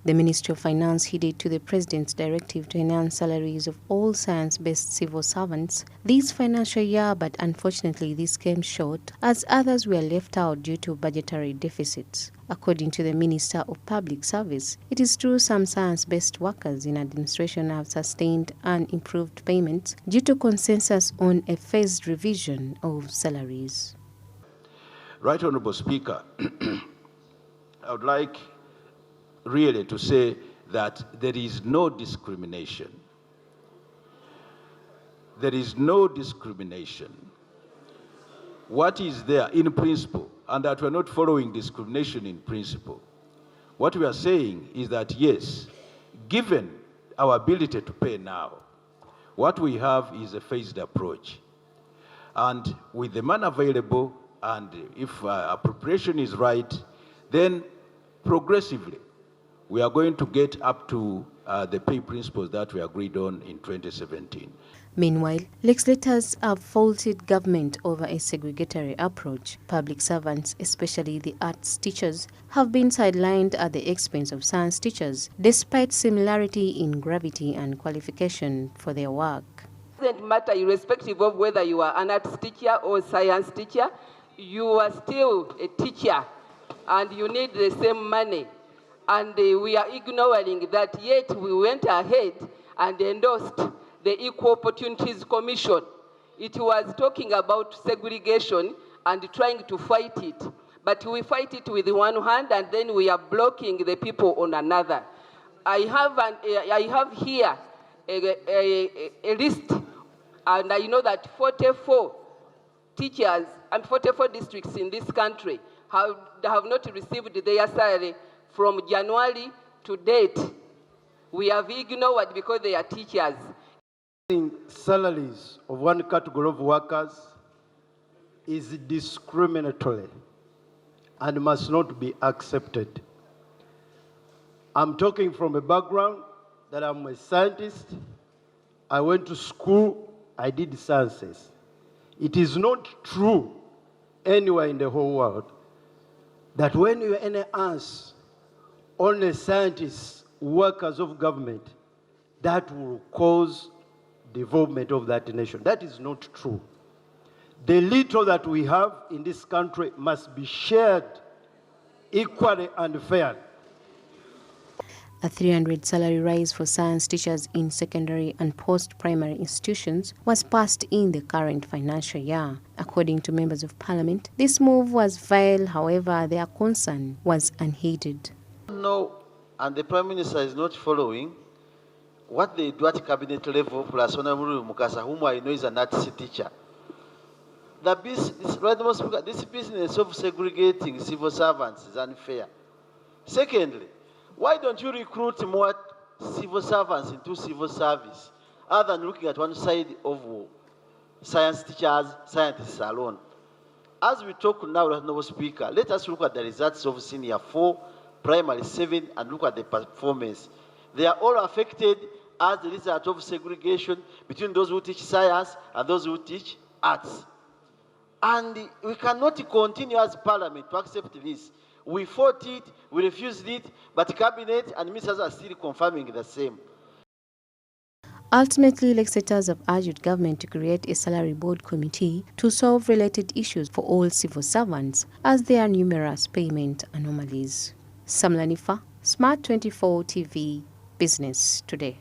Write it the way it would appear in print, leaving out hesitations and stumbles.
The Ministry of Finance heeded to the President's directive to enhance salaries of all science-based civil servants this financial year, but unfortunately this came short as others were left out due to budgetary deficits. According to the Minister of Public Service, it is true some science-based workers in administration have sustained and improved payments due to consensus on a phased revision of salaries. Right Honourable Speaker, I would like really to say that there is no discrimination. There is no discrimination. What is there in principle, and that we are not following discrimination in principle. What we are saying is that yes, given our ability to pay now, what we have is a phased approach. And with the money available, and if appropriation is right, then progressively we are going to get up to the pay principles that we agreed on in 2017. Meanwhile, legislators have faulted government over a segregatory approach. Public servants, especially the arts teachers, have been sidelined at the expense of science teachers, despite similarity in gravity and qualification for their work. It doesn't matter, irrespective of whether you are an arts teacher or science teacher, you are still a teacher and you need the same money. And we are ignoring that, yet we went ahead and endorsed the Equal Opportunities Commission. It was talking about segregation and trying to fight it. But we fight it with one hand and then we are blocking the people on another. I have here a list, and I know that 44 teachers and 44 districts in this country have not received their salary from January to date. We have ignored because they are teachers. Salaries of one category of workers is discriminatory and must not be accepted. I'm talking from a background that I'm a scientist. I went to school, I did sciences. It is not true anywhere in the whole world that when you enhance only scientists, workers of government, that will cause development of that nation. That is not true. The little that we have in this country must be shared equally and fairly. A 300 salary rise for science teachers in secondary and post-primary institutions was passed in the current financial year. According to members of parliament, this move was vile, however, their concern was unheeded. No, and the Prime Minister is not following what they do at cabinet level, plus Honorable Mukasa, whom I know is an arts teacher. This business of segregating civil servants is unfair. Secondly, why don't you recruit more civil servants into civil service, other than looking at one side of science teachers, scientists alone? As we talk now, Honorable Speaker, let us look at the results of Senior 4, Primary 7, and look at the performance. They are all affected as the result of segregation between those who teach science and those who teach arts. And we cannot continue as Parliament to accept this. We fought it, we refused it, but Cabinet and ministers are still confirming the same. Ultimately, legislators have urged government to create a salary board committee to solve related issues for all civil servants, as there are numerous payment anomalies. Samlanifa, Smart 24 TV, Business Today.